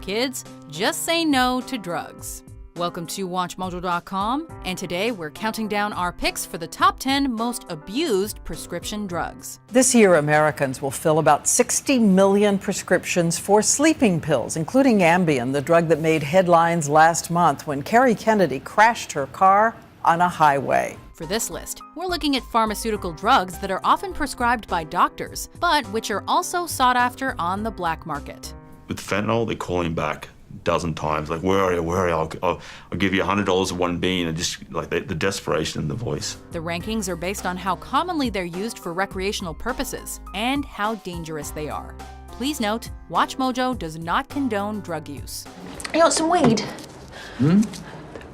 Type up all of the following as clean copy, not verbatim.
Kids, just say no to drugs. Welcome to WatchMojo.com, and today we're counting down our picks for the top 10 most abused prescription drugs. This year, Americans will fill about 60 million prescriptions for sleeping pills, including Ambien, the drug that made headlines last month when Kerry Kennedy crashed her car on a highway. For this list, we're looking at pharmaceutical drugs that are often prescribed by doctors, but which are also sought after on the black market. With fentanyl, they're calling back a dozen times, like, where are you, where are you? I'll give you $100 for one bean, and just like the desperation in the voice. The rankings are based on how commonly they're used for recreational purposes and how dangerous they are. Please note, WatchMojo does not condone drug use. You want some weed?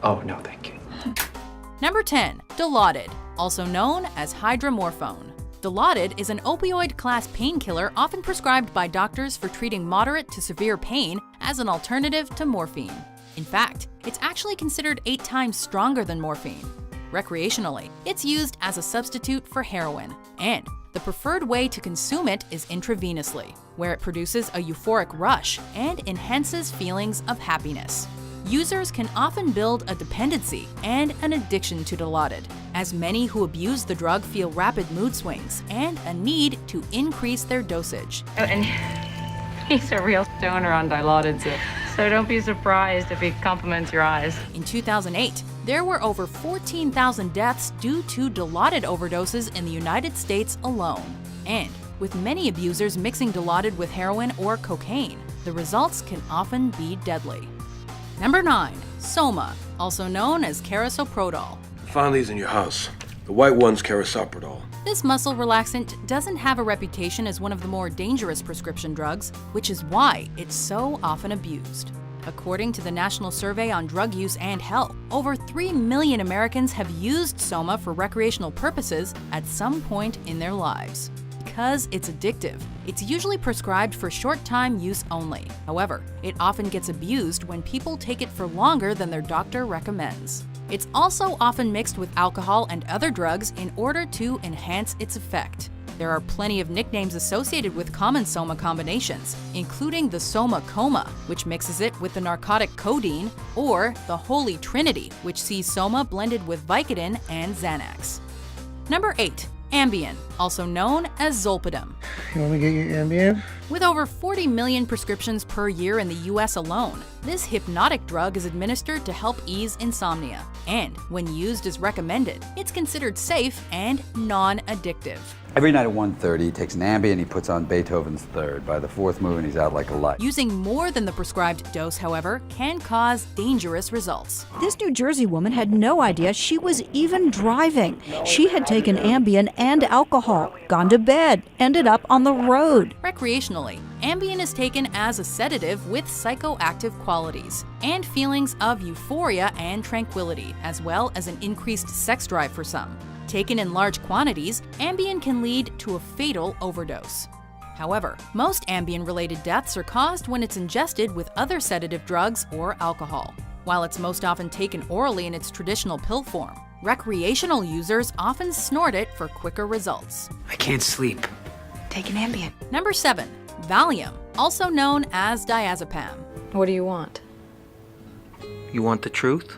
Oh, no, thank you. Number 10, Dilaudid, also known as hydromorphone. Dilaudid is an opioid-class painkiller often prescribed by doctors for treating moderate to severe pain as an alternative to morphine. In fact, it's actually considered 8 times stronger than morphine. Recreationally, it's used as a substitute for heroin, and the preferred way to consume it is intravenously, where it produces a euphoric rush and enhances feelings of happiness. Users can often build a dependency and an addiction to Dilaudid, as many who abuse the drug feel rapid mood swings and a need to increase their dosage. Oh, and he's a real stoner on Dilaudid, so don't be surprised if he compliments your eyes. In 2008, there were over 14,000 deaths due to Dilaudid overdoses in the United States alone. And with many abusers mixing Dilaudid with heroin or cocaine, the results can often be deadly. Number 9, Soma, also known as carisoprodol. Found these in your house. The white one's carisoprodol. This muscle relaxant doesn't have a reputation as one of the more dangerous prescription drugs, which is why it's so often abused. According to the National Survey on Drug Use and Health, over 3 million Americans have used Soma for recreational purposes at some point in their lives. Because it's addictive, it's usually prescribed for short-time use only. However, it often gets abused when people take it for longer than their doctor recommends. It's also often mixed with alcohol and other drugs in order to enhance its effect. There are plenty of nicknames associated with common Soma combinations, including the Soma Coma, which mixes it with the narcotic codeine, or the Holy Trinity, which sees Soma blended with Vicodin and Xanax. Number 8. Ambien, also known as Zolpidem. You want me to get you Ambien? With over 40 million prescriptions per year in the US alone, this hypnotic drug is administered to help ease insomnia. And when used as recommended, it's considered safe and non-addictive. Every night at 1:30, he takes an Ambien, he puts on Beethoven's Third. By the 4th movement, he's out like a light. Using more than the prescribed dose, however, can cause dangerous results. This New Jersey woman had no idea she was even driving. She had taken Ambien and alcohol, gone to bed, ended up on the road. Recreationally, Ambien is taken as a sedative with psychoactive qualities and feelings of euphoria and tranquility, as well as an increased sex drive for some. Taken in large quantities, Ambien can lead to a fatal overdose. However, most Ambien-related deaths are caused when it's ingested with other sedative drugs or alcohol. While it's most often taken orally in its traditional pill form, recreational users often snort it for quicker results. I can't sleep. Take an Ambien. Number 7. Valium, also known as diazepam. What do you want? You want the truth?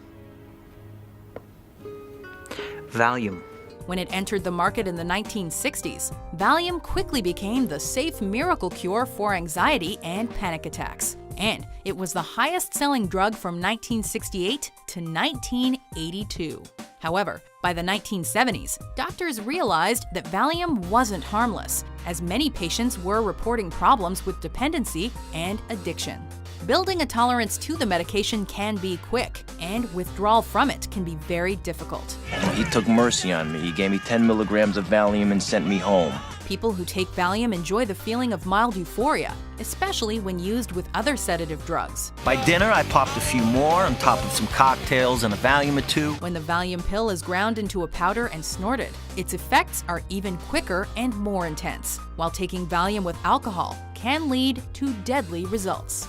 Valium. When it entered the market in the 1960s, Valium quickly became the safe miracle cure for anxiety and panic attacks. And it was the highest-selling drug from 1968 to 1982. However, by the 1970s, doctors realized that Valium wasn't harmless, as many patients were reporting problems with dependency and addiction. Building a tolerance to the medication can be quick, and withdrawal from it can be very difficult. He took mercy on me. He gave me 10 milligrams of Valium and sent me home. People who take Valium enjoy the feeling of mild euphoria, especially when used with other sedative drugs. By dinner, I popped a few more on top of some cocktails and a Valium or two. When the Valium pill is ground into a powder and snorted, its effects are even quicker and more intense, while taking Valium with alcohol can lead to deadly results.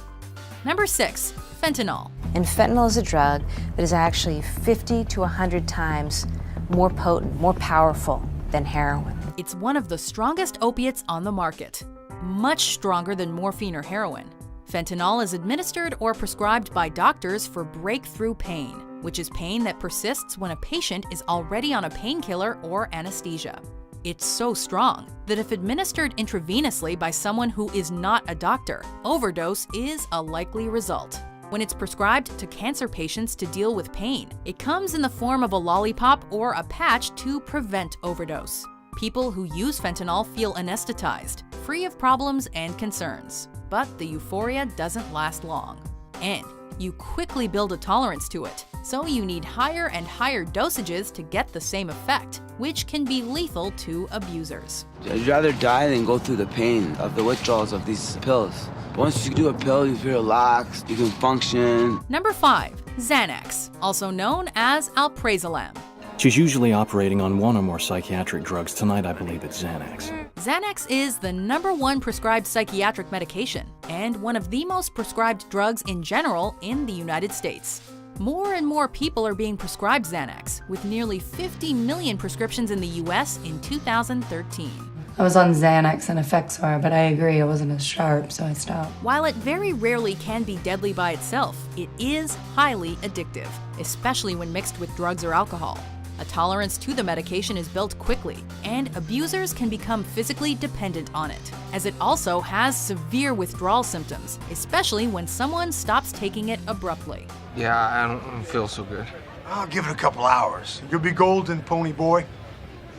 Number 6. Fentanyl. And fentanyl is a drug that is actually 50 to 100 times more potent, more powerful than heroin. It's one of the strongest opiates on the market, much stronger than morphine or heroin. Fentanyl is administered or prescribed by doctors for breakthrough pain, which is pain that persists when a patient is already on a painkiller or anesthesia. It's so strong that if administered intravenously by someone who is not a doctor, overdose is a likely result. When it's prescribed to cancer patients to deal with pain, it comes in the form of a lollipop or a patch to prevent overdose. People who use fentanyl feel anesthetized, free of problems and concerns. But the euphoria doesn't last long. And you quickly build a tolerance to it, so you need higher and higher dosages to get the same effect, which can be lethal to abusers. I'd rather die than go through the pain of the withdrawals of these pills. Once you do a pill, you feel relaxed, you can function. Number 5. Xanax, also known as alprazolam. She's usually operating on one or more psychiatric drugs. Tonight, I believe it's Xanax. Xanax is the #1 prescribed psychiatric medication and one of the most prescribed drugs in general in the United States. More and more people are being prescribed Xanax, with nearly 50 million prescriptions in the US in 2013. I was on Xanax and Effexor, but I agree it wasn't as sharp, so I stopped. While it very rarely can be deadly by itself, it is highly addictive, especially when mixed with drugs or alcohol. A tolerance to the medication is built quickly, and abusers can become physically dependent on it, as it also has severe withdrawal symptoms, especially when someone stops taking it abruptly. Yeah, I don't feel so good. I'll give it a couple hours. You'll be golden, pony boy.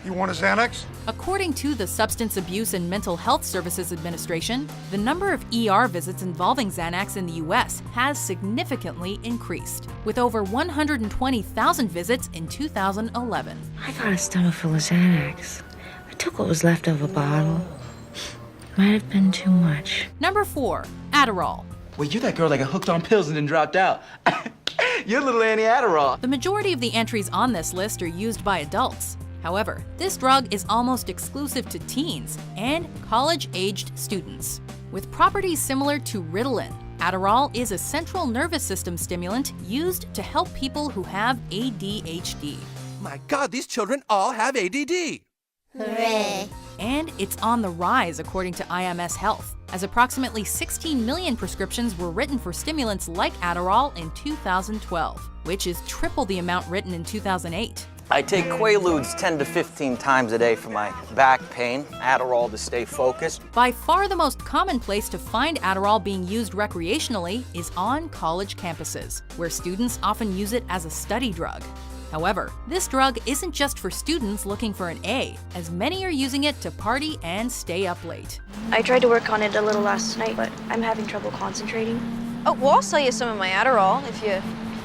You want a Xanax? According to the Substance Abuse and Mental Health Services Administration, the number of ER visits involving Xanax in the US has significantly increased, with over 120,000 visits in 2011. I got a stomach full of Xanax. I took what was left of a bottle. Might have been too much. Number 4. Adderall. Wait, you're that girl that got hooked on pills and then dropped out. You're little Annie Adderall. The majority of the entries on this list are used by adults. However, this drug is almost exclusive to teens and college-aged students. With properties similar to Ritalin, Adderall is a central nervous system stimulant used to help people who have ADHD. My God, these children all have ADD! Hooray! And it's on the rise according to IMS Health, as approximately 16 million prescriptions were written for stimulants like Adderall in 2012, which is triple the amount written in 2008. I take Quaaludes 10 to 15 times a day for my back pain, Adderall to stay focused. By far the most common place to find Adderall being used recreationally is on college campuses, where students often use it as a study drug. However, this drug isn't just for students looking for an A, as many are using it to party and stay up late. I tried to work on it a little last night, but I'm having trouble concentrating. Oh, well, I'll sell you some of my Adderall if you...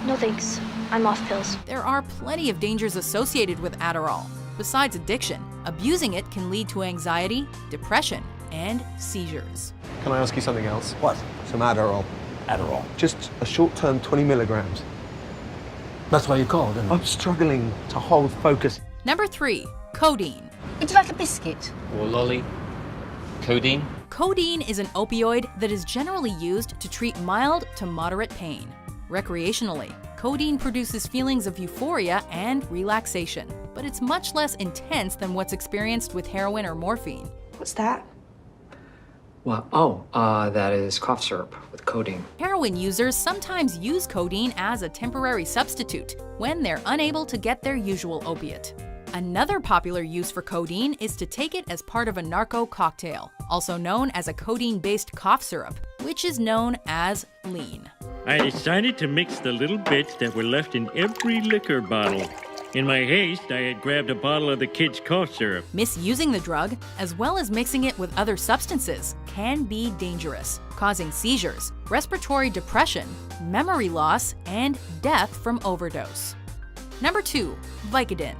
No thanks. I'm off pills. There are plenty of dangers associated with Adderall. Besides addiction, abusing it can lead to anxiety, depression, and seizures. Can I ask you something else? What? Some Adderall. Adderall. Just a short-term 20 milligrams. That's why you called, isn't it? I'm struggling to hold focus. Number 3. Codeine. Would you like a biscuit? Or lolly. Codeine. Codeine is an opioid that is generally used to treat mild to moderate pain. Recreationally, codeine produces feelings of euphoria and relaxation, but it's much less intense than what's experienced with heroin or morphine. What's that? Well, that is cough syrup with codeine. Heroin users sometimes use codeine as a temporary substitute when they're unable to get their usual opiate. Another popular use for codeine is to take it as part of a narco cocktail, also known as a codeine-based cough syrup, which is known as lean. I decided to mix the little bits that were left in every liquor bottle. In my haste, I had grabbed a bottle of the kids' cough syrup. Misusing the drug, as well as mixing it with other substances, can be dangerous, causing seizures, respiratory depression, memory loss, and death from overdose. Number 2. Vicodin.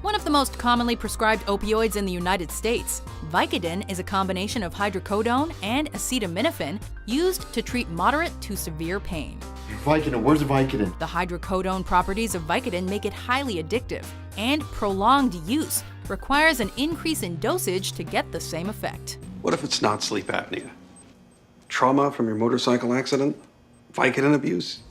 One of the most commonly prescribed opioids in the United States, Vicodin is a combination of hydrocodone and acetaminophen used to treat moderate to severe pain. Vicodin, where's the Vicodin? The hydrocodone properties of Vicodin make it highly addictive, and prolonged use requires an increase in dosage to get the same effect. What if it's not sleep apnea? Trauma from your motorcycle accident? Vicodin abuse?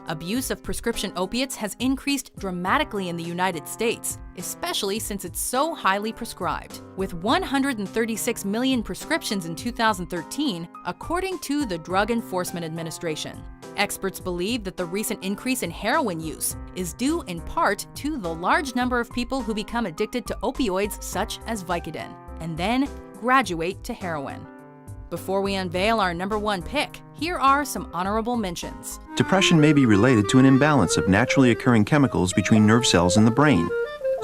Abuse of prescription opiates has increased dramatically in the United States, especially since it's so highly prescribed, with 136 million prescriptions in 2013, according to the Drug Enforcement Administration. Experts believe that the recent increase in heroin use is due in part to the large number of people who become addicted to opioids such as Vicodin, and then graduate to heroin. Before we unveil our number one pick, here are some honorable mentions. Depression may be related to an imbalance of naturally occurring chemicals between nerve cells in the brain.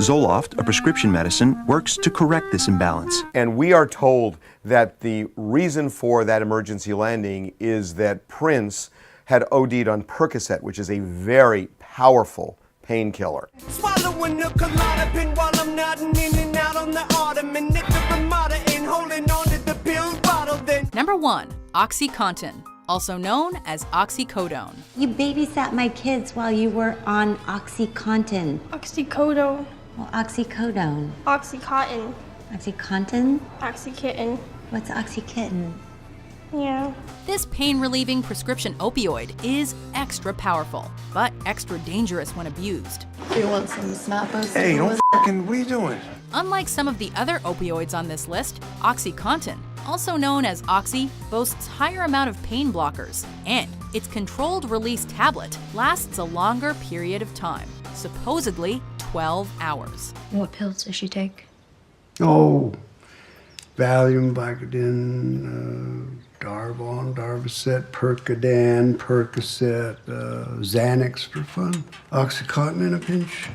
Zoloft, a prescription medicine, works to correct this imbalance. And we are told that the reason for that emergency landing is that Prince had OD'd on Percocet, which is a very powerful painkiller. Swallowing a Klonopin while I'm nodding in and out on the ottoman. Nick the Ramada and holding on to the pill bottle then. Number 1. OxyContin, also known as oxycodone. You babysat my kids while you were on OxyContin. Oxycodone. Well, oxycodone. Oxycontin. Oxycontin? Oxykitten. What's oxykitten? Yeah. This pain-relieving prescription opioid is extra powerful, but extra dangerous when abused. You want some snappers? Hey, don't fucking, what are you doing? Unlike some of the other opioids on this list, OxyContin, also known as Oxy, boasts higher amount of pain blockers, and its controlled-release tablet lasts a longer period of time, supposedly 12 hours. What pills does she take? Oh, Valium, Vicodin, Darvon, Darvocet, Percodan, Percocet, Xanax for fun, OxyContin in a pinch.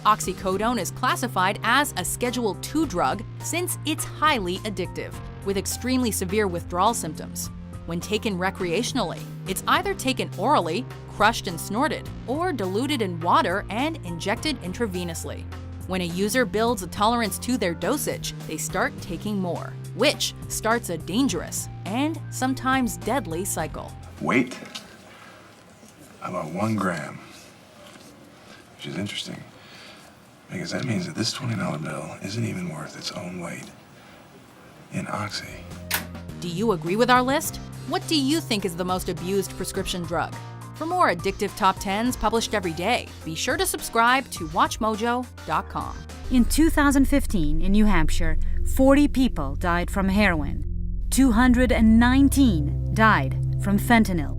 Oxycodone is classified as a Schedule II drug since it's highly addictive, with extremely severe withdrawal symptoms. When taken recreationally, it's either taken orally, crushed and snorted, or diluted in water and injected intravenously. When a user builds a tolerance to their dosage, they start taking more, which starts a dangerous and sometimes deadly cycle. Weight? About 1 gram. Which is interesting, because that means that this $20 bill isn't even worth its own weight in Oxy. Do you agree with our list? What do you think is the most abused prescription drug? For more addictive top 10s published every day, be sure to subscribe to WatchMojo.com. In 2015, in New Hampshire, 40 people died from heroin. 219 died from fentanyl.